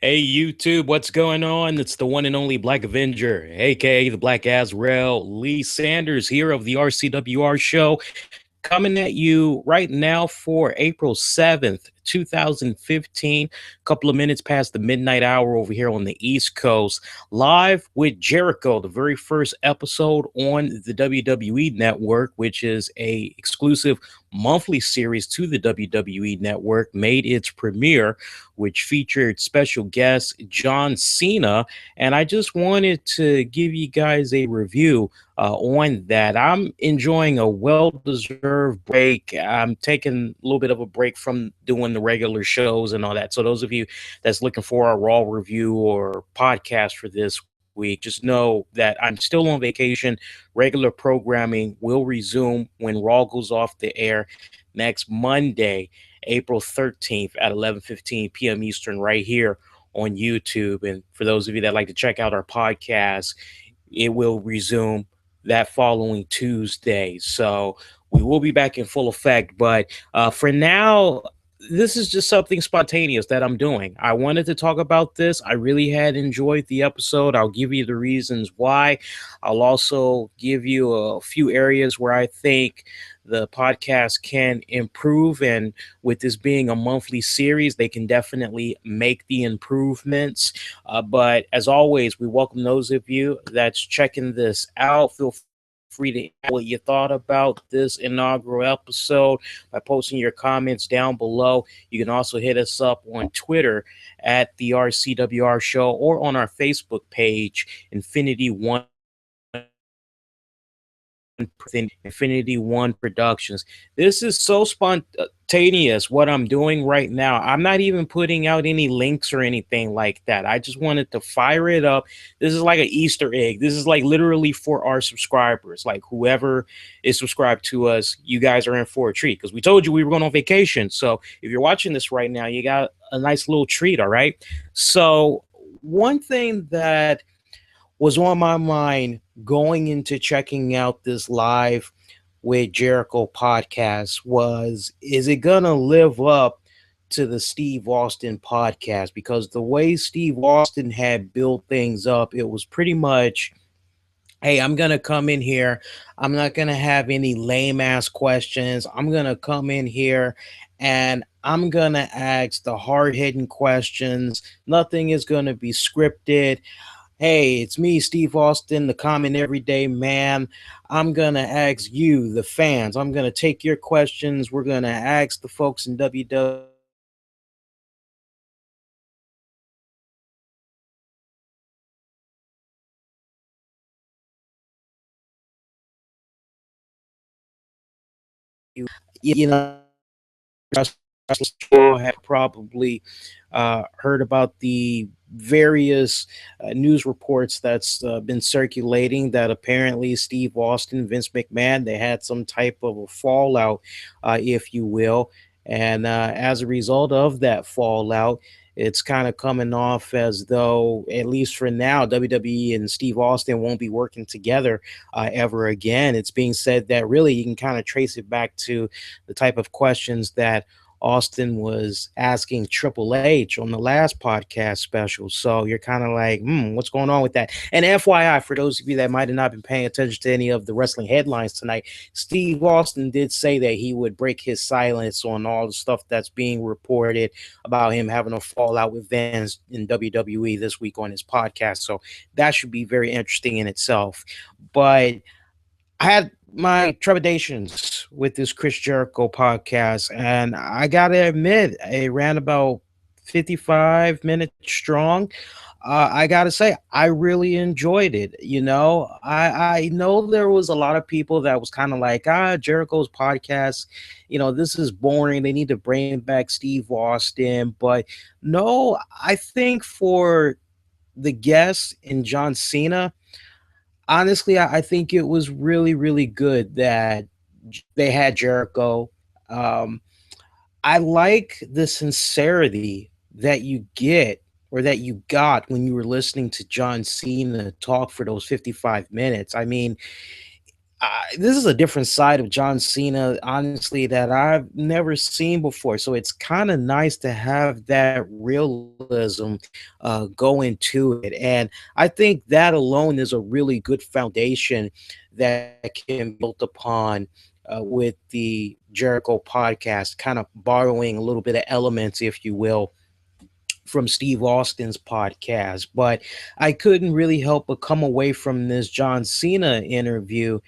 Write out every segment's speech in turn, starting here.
Hey YouTube, what's going on? It's the one and only Black Avenger, aka the Black Azrael, Lee Sanders here of the RCWR show, coming at you right now for April 7th, 2015. A couple of minutes past the midnight hour over here on the East Coast, live with Jericho, the very first episode on the WWE Network, which is a exclusive monthly series to the WWE Network, made its premiere, which featured special guest John Cena. And I just wanted to give you guys a review on that. I'm enjoying a well-deserved break. I'm taking a little bit of a break from doing the regular shows and all that. So those of you that's looking for a Raw review or podcast for this week, just know that I'm still on vacation. Regular programming will resume when Raw goes off the air next Monday, April 13th at 11:15 p.m. Eastern, right here on YouTube. And for those of you that like to check out our podcast, it will resume that following Tuesday. So we will be back in full effect. But for now, this is just something spontaneous that I'm doing. I wanted to talk about this. I really had enjoyed the episode. I'll give you the reasons why. I'll also give you a few areas where I think the podcast can improve. And with this being a monthly series, they can definitely make the improvements. But as always, we welcome those of you that's checking this out. Feel free to what you thought about this inaugural episode by posting your comments down below. You can also hit us up on Twitter at the RCWR show or on our Facebook page, Infinity One Infinity One Productions. This is so spontaneous what I'm doing right now. I'm not even putting out any links or anything like that. I just wanted to fire it up. This is like an Easter egg. This is like literally for our subscribers. Like whoever is subscribed to us, you guys are in for a treat because we told you we were going on vacation. So if you're watching this right now, you got a nice little treat. All right. So one thing that was on my mind going into checking out this live with Jericho podcast was, is it gonna live up to the Steve Austin podcast? Because the way Steve Austin had built things up, it was pretty much, hey, I'm gonna come in here, I'm not gonna have any lame ass questions, I'm gonna come in here and I'm gonna ask the hard hitting questions. Nothing is gonna be scripted. Hey, it's me, Steve Austin, the common everyday man. I'm going to ask you, the fans. I'm going to take your questions. We're going to ask the folks in WWE. You know, have probably heard about the various news reports that's been circulating that apparently Steve Austin, Vince McMahon, they had some type of a fallout, if you will. And as a result of that fallout, it's kind of coming off as though, at least for now, WWE and Steve Austin won't be working together ever again. It's being said that really you can kind of trace it back to the type of questions that Austin was asking Triple H on the last podcast special. So you're kind of like, what's going on with that? And FYI, for those of you that might have not been paying attention to any of the wrestling headlines tonight, Steve Austin did say that he would break his silence on all the stuff that's being reported about him having a fallout with Vince in WWE this week on his podcast. So that should be very interesting in itself. But I had my trepidations with this Chris Jericho podcast, and I gotta admit, it ran about 55 minutes strong. I gotta say, I really enjoyed it. I know there was a lot of people that was kind of like, Jericho's podcast, this is boring. They need to bring back Steve Austin, but no, I think for the guests in John Cena, honestly, I think it was really, really good that they had Jericho. Um, I like the sincerity that you get or that you got when you were listening to John Cena talk for those 55 minutes. I mean, this is a different side of John Cena, honestly, that I've never seen before. So it's kind of nice to have that realism go into it. And I think that alone is a really good foundation that can be built upon with the Jericho podcast, kind of borrowing a little bit of elements, if you will, from Steve Austin's podcast. But I couldn't really help but come away from this John Cena interview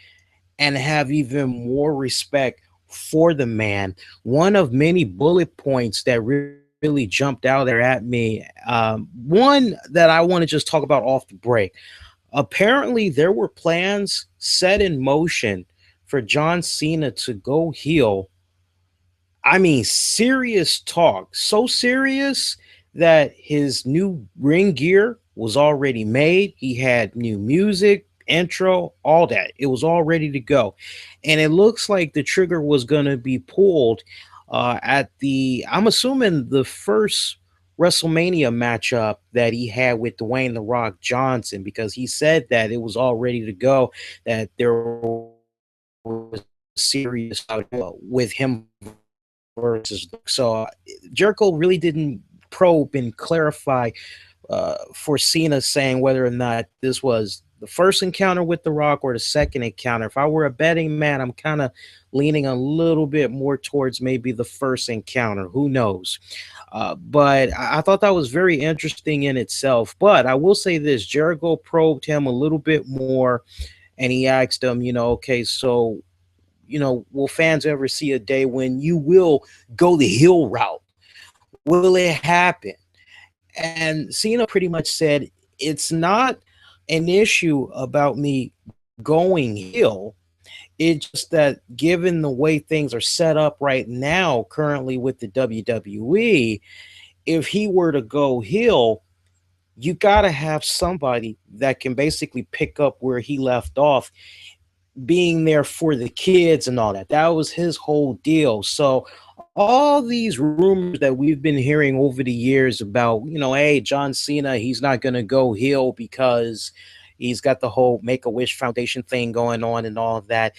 and have even more respect for the man. One of many bullet points that really jumped out there at me. One that I want to just talk about off the break. Apparently, there were plans set in motion for John Cena to go heel. I mean, serious talk. So serious that his new ring gear was already made. He had new music, intro, all that. It was all ready to go. And it looks like the trigger was going to be pulled at I'm assuming, the first WrestleMania matchup that he had with Dwayne The Rock Johnson, because he said that it was all ready to go, that there was serious with him versus. So Jericho really didn't probe and clarify for Cena, saying whether or not this was the first encounter with The Rock or the second encounter. If I were a betting man, I'm kind of leaning a little bit more towards maybe the first encounter. Who knows? But I thought that was very interesting in itself. But I will say this: Jericho probed him a little bit more, and he asked him, okay, so will fans ever see a day when you will go the heel route? Will it happen? And Cena pretty much said, it's not an issue about me going heel. It's just that given the way things are set up right now, currently with the WWE, if he were to go heel, you got to have somebody that can basically pick up where he left off, being there for the kids and all that. That was his whole deal. So all these rumors that we've been hearing over the years about, hey, John Cena, he's not going to go heel because he's got the whole Make-A-Wish Foundation thing going on and all of that.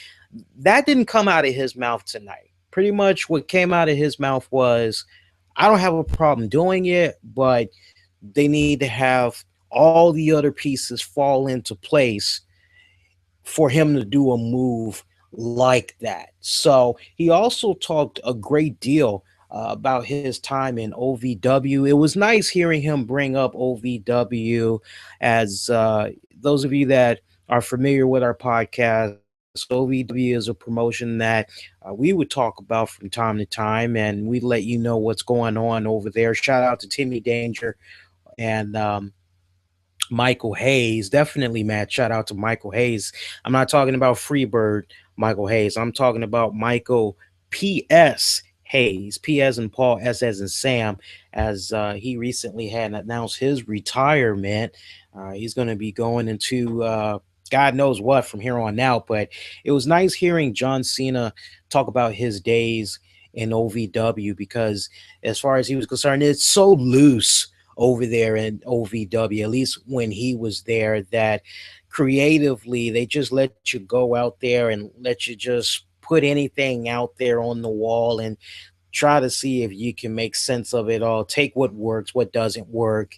That didn't come out of his mouth tonight. Pretty much what came out of his mouth was, I don't have a problem doing it, but they need to have all the other pieces fall into place for him to do a move like that. So he also talked a great deal about his time in OVW. It was nice hearing him bring up OVW, as those of you that are familiar with our podcast. OVW is a promotion that we would talk about from time to time, and we let you know what's going on over there. Shout out to Timmy Danger and Michael Hayes. Definitely, Matt. Shout out to Michael Hayes. I'm not talking about Freebird Michael Hayes. I'm talking about Michael P.S. Hayes. P as in Paul, S as in Sam, as he recently had announced his retirement. He's going to be going into God knows what from here on out. But it was nice hearing John Cena talk about his days in OVW, because as far as he was concerned, it's so loose over there in OVW, at least when he was there, that creatively they just let you go out there and let you just put anything out there on the wall and try to see if you can make sense of it all, take what works, what doesn't work.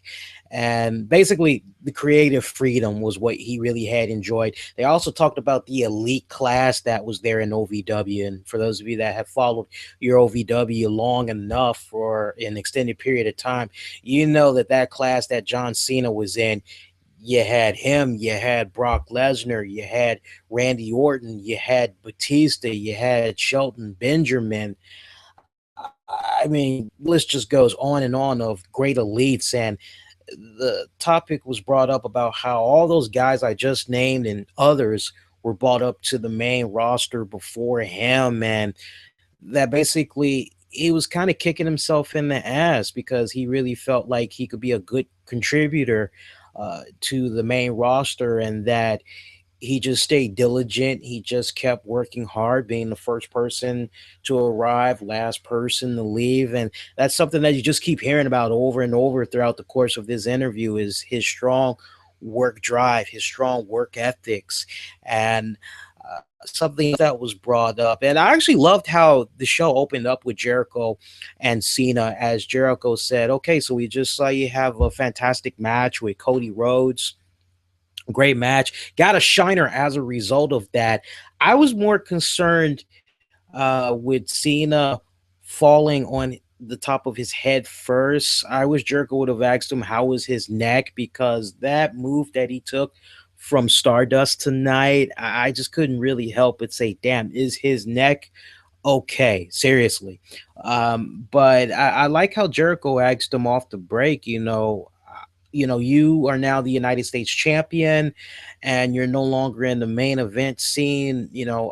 And basically the creative freedom was what he really had enjoyed. They also talked about the elite class that was there in OVW. And for those of you that have followed your OVW long enough for an extended period of time, you know that class that John Cena was in, you had him, you had Brock Lesnar, you had Randy Orton, you had Batista, you had Shelton Benjamin. I mean, the list just goes on and on of great elites. And the topic was brought up about how all those guys I just named and others were brought up to the main roster before him, and that basically he was kind of kicking himself in the ass because he really felt like he could be a good contributor to the main roster, and that he just stayed diligent. He just kept working hard, being the first person to arrive, last person to leave. And that's something that you just keep hearing about over and over throughout the course of this interview, is his strong work drive, his strong work ethics. And something that was brought up. And I actually loved how the show opened up with Jericho and Cena, as Jericho said, okay, so we just saw you have a fantastic match with Cody Rhodes. Great match. Got a shiner as a result of that. I was more concerned with Cena falling on the top of his head first. I wish Jericho would have asked him how was his neck, because that move that he took from Stardust tonight, I just couldn't really help but say, damn, is his neck okay? Seriously. But I like how Jericho asked him off the break, you are now the United States champion and you're no longer in the main event scene.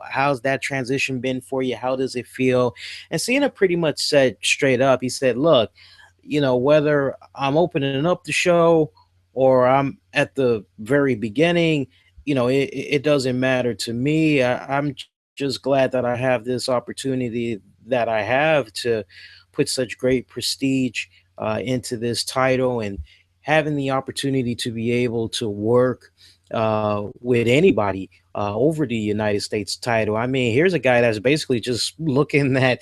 How's that transition been for you? How does it feel? And Cena pretty much said straight up, he said, look, whether I'm opening up the show or I'm at the very beginning, it doesn't matter to me. I'm just glad that I have this opportunity that I have to put such great prestige into this title, and having the opportunity to be able to work with anybody over the United States title. I mean, here's a guy that's basically just looking at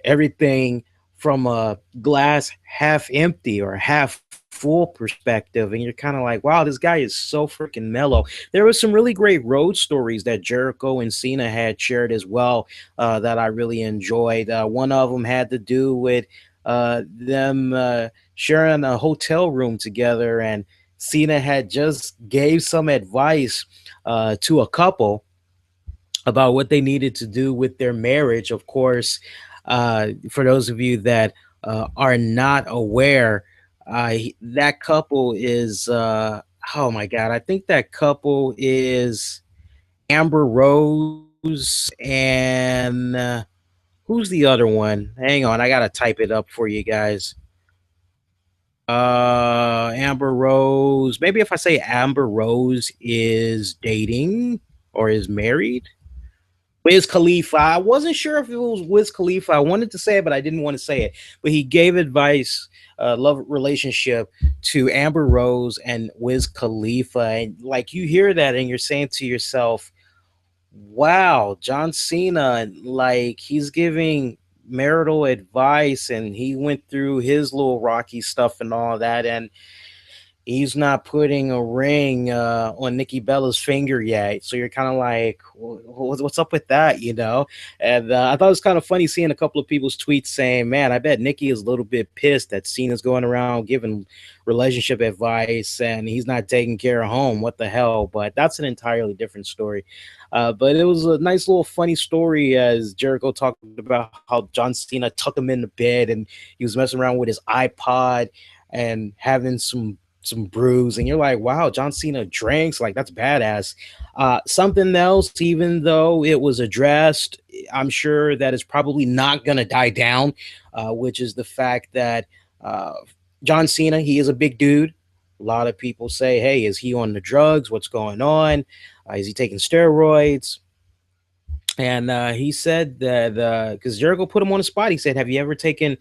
everything from a glass half empty or half full perspective, and you're kind of like, wow, this guy is so freaking mellow. There was some really great road stories that Jericho and Cena had shared as well that I really enjoyed. One of them had to do with them sharing a hotel room together, and Cena had just gave some advice to a couple about what they needed to do with their marriage. Of course, for those of you that are not aware, that couple is, oh my God, I think that couple is Amber Rose and who's the other one? Hang on, I gotta type it up for you guys. Amber Rose. Maybe if I say Amber Rose is dating or is married. Wiz Khalifa. I wasn't sure if it was Wiz Khalifa. I wanted to say it, but I didn't want to say it. But he gave advice, love relationship to Amber Rose and Wiz Khalifa. And like you hear that and you're saying to yourself, wow, John Cena, like he's giving marital advice and he went through his little rocky stuff and all that. And he's not putting a ring on Nikki Bella's finger yet. So you're kind of like, what's up with that, And I thought it was kind of funny seeing a couple of people's tweets saying, man, I bet Nikki is a little bit pissed that Cena's going around giving relationship advice and he's not taking care of home. What the hell? But that's an entirely different story. But it was a nice little funny story as Jericho talked about how John Cena tucked him in the bed and he was messing around with his iPod and having some brews, and you're like, wow, John Cena drinks, like that's badass. Something else, even though it was addressed, I'm sure that it's probably not gonna die down, which is the fact that John Cena, he is a big dude. A lot of people say, hey, is he on the drugs? What's going on? Is he taking steroids? And he said that because Jericho put him on the spot, he said, have you ever taken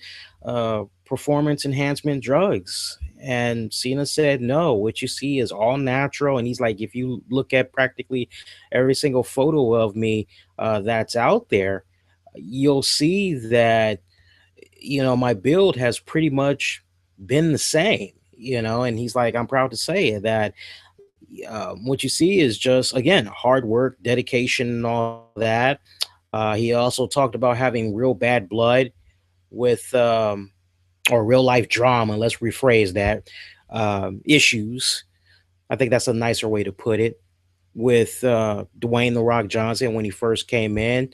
performance enhancement drugs? And Cena said, no, what you see is all natural. And he's like, if you look at practically every single photo of me that's out there, you'll see that, my build has pretty much been the same, and he's like, I'm proud to say that what you see is just, again, hard work, dedication, and all that. He also talked about having real bad blood with, or real life drama, let's rephrase that, issues. I think that's a nicer way to put it. With Dwayne The Rock Johnson when he first came in.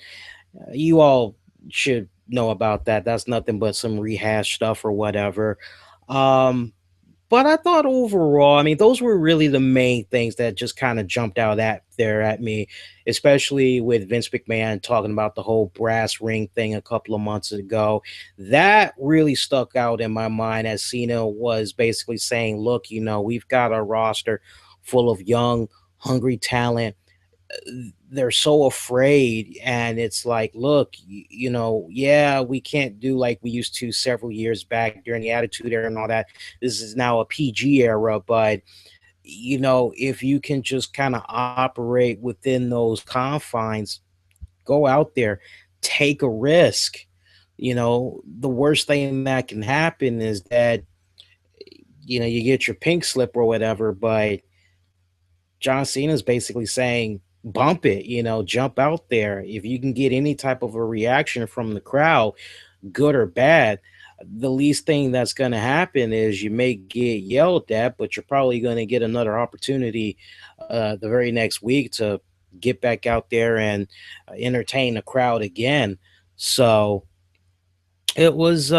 You all should know about that. That's nothing but some rehash stuff or whatever. But I thought overall, I mean, those were really the main things that just kind of jumped out at me, especially with Vince McMahon talking about the whole brass ring thing a couple of months ago. That really stuck out in my mind as Cena was basically saying, look, we've got a roster full of young, hungry talent. They're so afraid, and it's like, look, yeah, we can't do like we used to several years back during the Attitude Era and all that. This is now a PG era, but if you can just kind of operate within those confines, go out there, take a risk. The worst thing that can happen is that, you get your pink slip or whatever, but John Cena's basically saying, bump it, jump out there. If you can get any type of a reaction from the crowd, good or bad, the least thing that's going to happen is you may get yelled at, but you're probably going to get another opportunity the very next week to get back out there and entertain the crowd again. So it was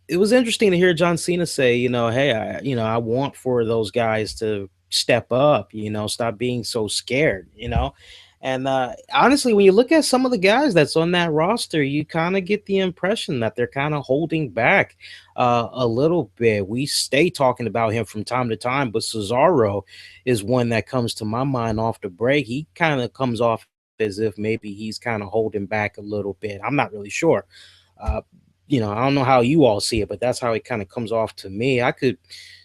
it was interesting to hear John Cena say, hey, I want for those guys to step up, stop being so scared, And honestly, when you look at some of the guys that's on that roster, you kind of get the impression that they're kind of holding back a little bit. We stay talking about him from time to time, but Cesaro is one that comes to my mind off the break. He kind of comes off as if maybe he's kind of holding back a little bit. I'm not really sure. Uh, I don't know how you all see it, but that's how it kind of comes off to me. I could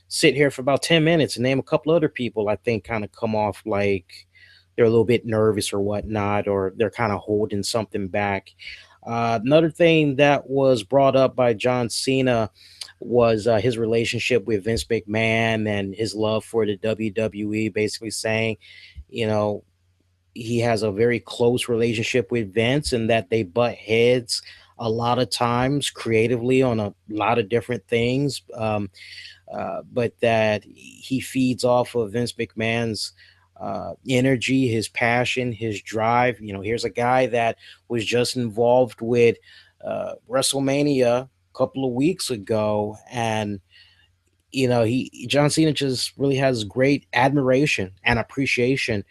sit here for about 10 minutes and name a couple other people I think kind of come off like they're a little bit nervous or whatnot, or they're kind of holding something back. Another thing that was brought up by John Cena was his relationship with Vince McMahon and his love for the WWE, basically saying, you know, he has a very close relationship with Vince and that they butt heads a lot of times creatively on a lot of different things. But that he feeds off of Vince McMahon's energy, his passion, his drive. Here's a guy that was just involved with WrestleMania a couple of weeks ago, and he John Cena just really has great admiration and appreciation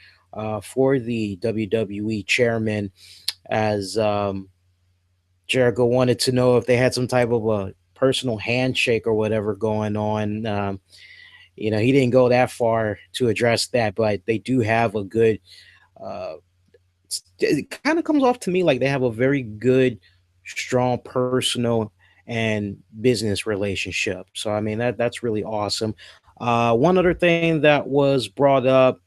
for the WWE chairman, as Jericho wanted to know if they had some type of a personal handshake or whatever going on. He didn't go that far to address that, but they do have a good. Uh, it kind of comes off to me like they have a very good, strong personal and business relationship. So I mean that's really awesome. One other thing that was brought up,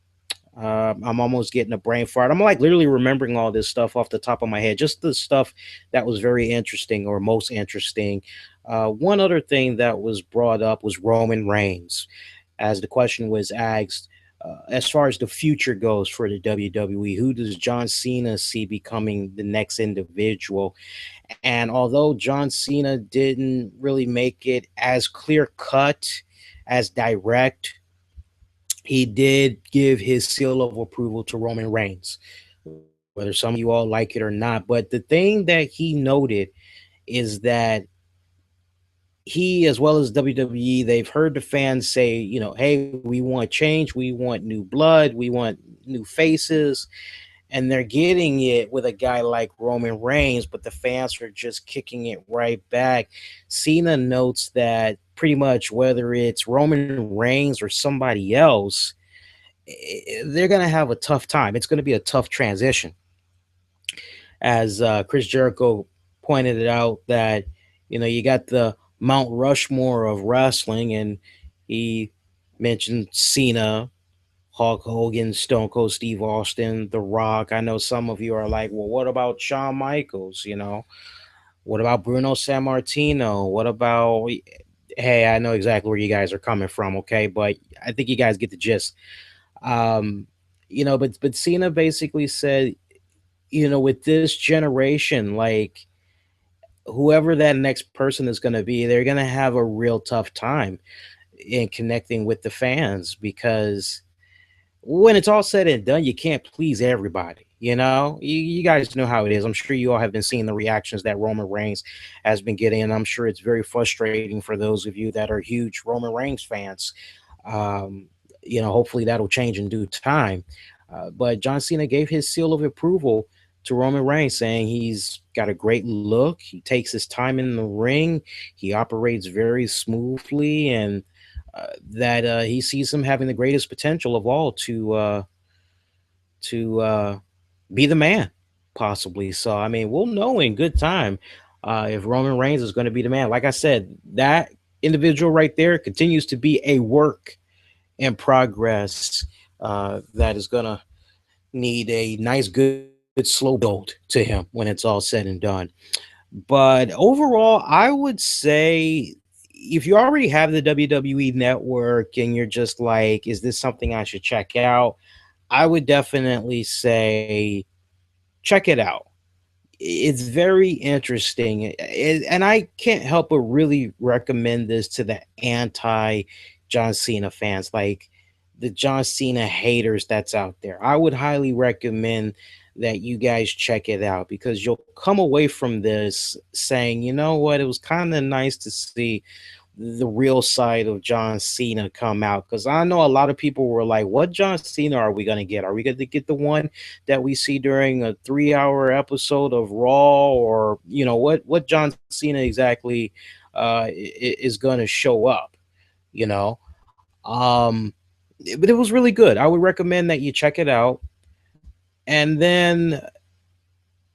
I'm almost getting a brain fart. I'm like literally remembering all this stuff off the top of my head, just the stuff that was very interesting or most interesting. One other thing that was brought up was Roman Reigns, as the question was asked. As far as the future goes for the WWE, who does John Cena see becoming the next individual? And although John Cena didn't really make it as clear cut, as direct, he did give his seal of approval to Roman Reigns, whether some of you all like it or not. But the thing that he noted is that he, as well as WWE, they've heard the fans say, hey, we want change, we want new blood, we want new faces, and they're getting it with a guy like Roman Reigns, but the fans are just kicking it right back. Cena notes that pretty much whether it's Roman Reigns or somebody else, they're going to have a tough time. It's going to be a tough transition. As Chris Jericho pointed it out, that, you got the Mount Rushmore of wrestling, and he mentioned Cena, Hulk Hogan, Stone Cold Steve Austin, The Rock. I know some of you are like, well, what about Shawn Michaels? What about Bruno Sammartino? What about, hey, I know exactly where you guys are coming from, okay? But I think you guys get the gist. But Cena basically said, with this generation, like whoever that next person is going to be, they're going to have a real tough time in connecting with the fans, because when it's all said and done, you can't please everybody. You guys know how it is. I'm sure you all have been seeing the reactions that Roman Reigns has been getting, and I'm sure it's very frustrating for those of you that are huge Roman Reigns fans. Hopefully that'll change in due time. But John Cena gave his seal of approval to Roman Reigns, saying he's got a great look. He takes his time in the ring. He operates very smoothly, and that he sees him having the greatest potential of all to be the man, possibly. So, I mean, we'll know in good time if Roman Reigns is going to be the man. Like I said, that individual right there continues to be a work in progress that is going to need a nice, good, slow build to him when it's all said and done. But overall, I would say if you already have the WWE network and you're just like, is this something I should check out? I would definitely say check it out. It's very interesting. And I can't help but really recommend this to the anti John Cena fans, like the John Cena haters that's out there. I would highly recommend that you guys check it out because you'll come away from this saying, you know what, it was kind of nice to see the real side of John Cena come out. Because I know a lot of people were like, what John Cena are we going to get? Are we going to get the one that we see during a 3 hour episode of Raw? Or, what John Cena exactly is going to show up, you know? Um, but it was really good. I would recommend that you check it out. And then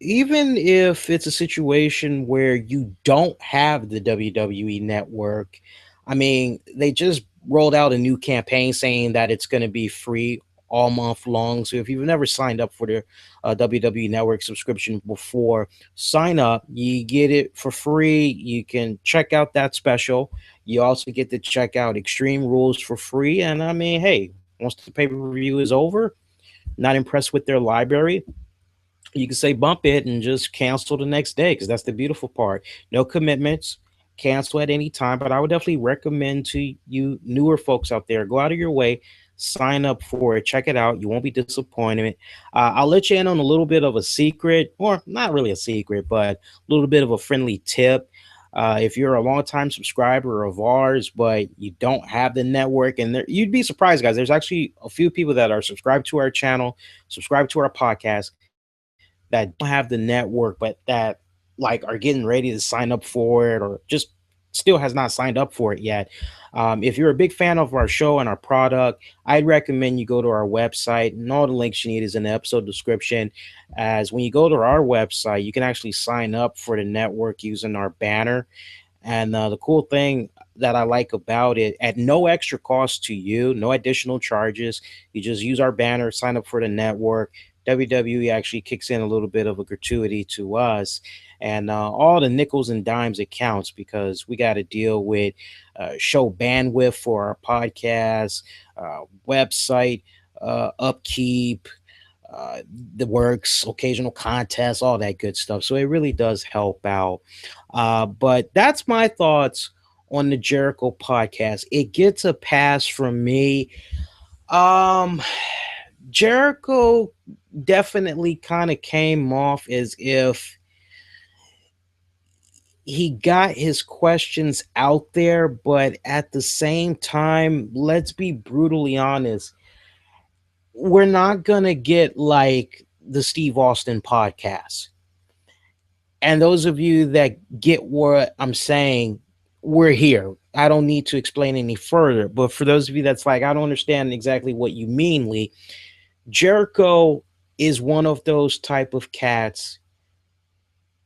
even if it's a situation where you don't have the WWE network, I mean, they just rolled out a new campaign saying that it's going to be free all month long. So if you've never signed up for the WWE network subscription before, sign up. You get it for free. You can check out that special. You also get to check out Extreme Rules for free. And I mean, hey, once the pay per view is over, not impressed with their library, you can say bump it and just cancel the next day because that's the beautiful part. No commitments, cancel at any time. But I would definitely recommend to you newer folks out there, go out of your way, sign up for it, check it out. You won't be disappointed. I'll let you in on a little bit of a secret, or not really a secret, but a little bit of a friendly tip. If you're a long-time subscriber of ours, but you don't have the network, and you'd be surprised, guys. There's actually a few people that are subscribed to our channel, subscribed to our podcast, that don't have the network, but that like are getting ready to sign up for it, or just still has not signed up for it yet. If you're a big fan of our show and our product, I'd recommend you go to our website, and all the links you need is in the episode description. As when you go to our website, you can actually sign up for the network using our banner. And the cool thing that I like about it, at no extra cost to you, no additional charges, you just use our banner, sign up for the network. WWE actually kicks in a little bit of a gratuity to us. And all the nickels and dimes it counts because we got to deal with show bandwidth for our podcast, website upkeep, uh, the works, occasional contests, all that good stuff. So it really does help out. But that's my thoughts on the Jericho podcast. It gets a pass from me. Um, Jericho definitely kind of came off as if he got his questions out there, but at the same time, let's be brutally honest, we're not gonna get like the Steve Austin podcast. And those of you that get what I'm saying, we're here. I don't need to explain any further. But for those of you that's like, I don't understand exactly what you mean, Lee, Jericho is one of those type of cats.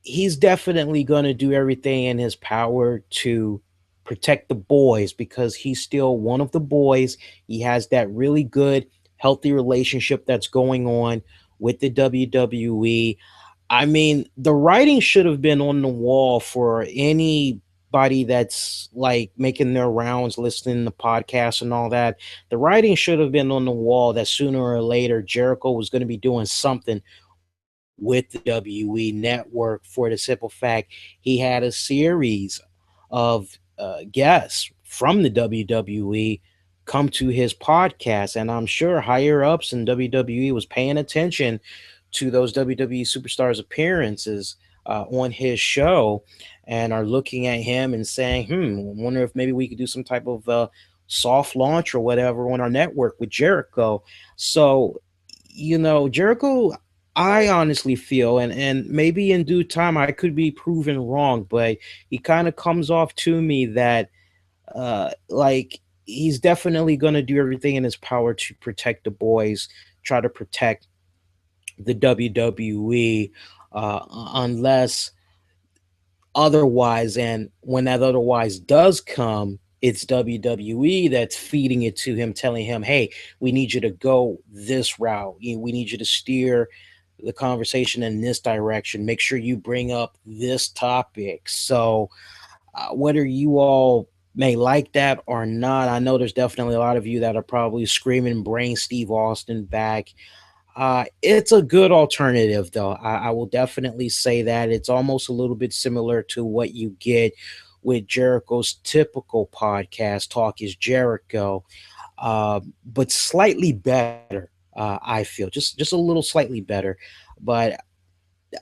He's definitely going to do everything in his power to protect the boys because he's still one of the boys. He has that really good, healthy relationship that's going on with the WWE. I mean, the writing should have been on the wall for anybody that's like making their rounds, listening to podcasts and all that. The writing should have been on the wall that sooner or later Jericho was going to be doing something with the WWE network for the simple fact he had a series of guests from the WWE come to his podcast. And I'm sure higher ups in WWE was paying attention to those WWE superstars appearances on his show and are looking at him and saying, I wonder if maybe we could do some type of soft launch or whatever on our network with Jericho. So, Jericho, I honestly feel, and maybe in due time I could be proven wrong, but he kind of comes off to me that like he's definitely going to do everything in his power to protect the boys, try to protect the WWE, unless otherwise, and when that otherwise does come, it's WWE that's feeding it to him, telling him, hey, we need you to go this route. We need you to steer the conversation in this direction. Make sure you bring up this topic. So, whether you all may like that or not, I know there's definitely a lot of you that are probably screaming, bring Steve Austin back. It's a good alternative, though. I will definitely say that it's almost a little bit similar to what you get with Jericho's typical podcast, Talk is Jericho, but slightly better. I feel just a little slightly better, but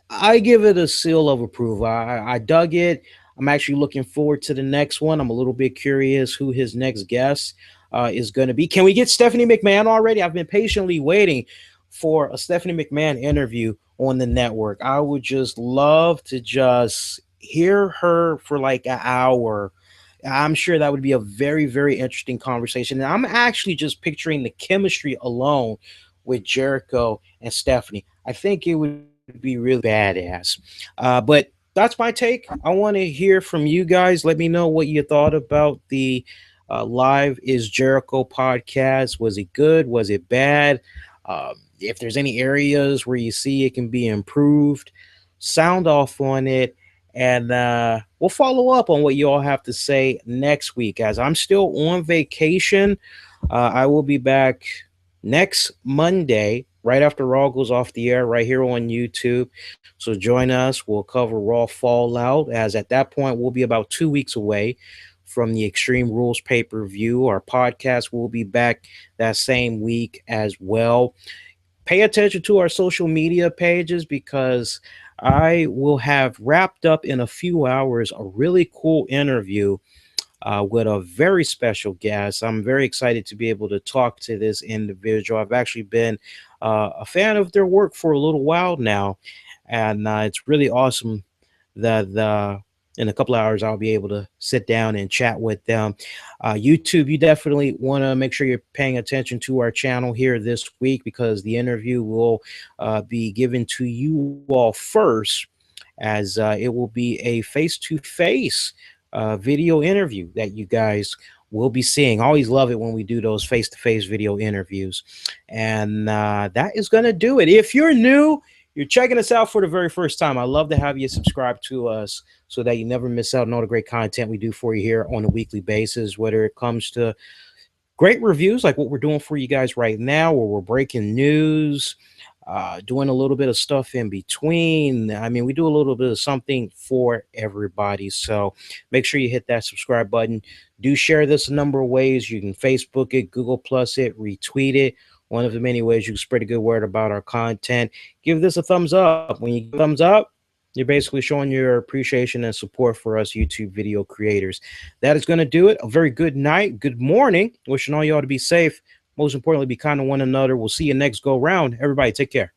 I give it a seal of approval. I dug it. I'm actually looking forward to the next one. I'm a little bit curious who his next guest is going to be. Can we get Stephanie McMahon already? I've been patiently waiting for a Stephanie McMahon interview on the network. I would just love to just hear her for like an hour. I'm sure that would be a very, very interesting conversation. And I'm actually just picturing the chemistry alone with Jericho and Stephanie. I think it would be really badass. But that's my take. I want to hear from you guys. Let me know what you thought about the Live is Jericho podcast. Was it good? Was it bad? If there's any areas where you see it can be improved, sound off on it. And we'll follow up on what you all have to say next week. As I'm still on vacation, I will be back next Monday, right after Raw goes off the air, right here on YouTube. So join us. We'll cover Raw Fallout, as at that point, we'll be about 2 weeks away from the Extreme Rules pay-per-view. Our podcast will be back that same week as well. Pay attention to our social media pages, because I will have wrapped up in a few hours a really cool interview with a very special guest. I'm very excited to be able to talk to this individual. I've actually been a fan of their work for a little while now, and it's really awesome that in a couple of hours I'll be able to sit down and chat with them. YouTube, you definitely want to make sure you're paying attention to our channel here this week, because the interview will be given to you all first, as it will be a face-to-face video interview that you guys will be seeing. I always love it when we do those face-to-face video interviews. And that is going to do it. If you're new, you're checking us out for the very first time, I love to have you subscribe to us so that you never miss out on all the great content we do for you here on a weekly basis, whether it comes to great reviews like what we're doing for you guys right now, where we're breaking news, doing a little bit of stuff in between. I mean, we do a little bit of something for everybody. So make sure you hit that subscribe button. Do share this a number of ways. You can Facebook it, Google Plus it, retweet it. One of the many ways you can spread a good word about our content. Give this a thumbs up. When you give a thumbs up, you're basically showing your appreciation and support for us YouTube video creators. That is going to do it. A very good night. Good morning. Wishing all y'all to be safe. Most importantly, be kind to one another. We'll see you next go round. Everybody, take care.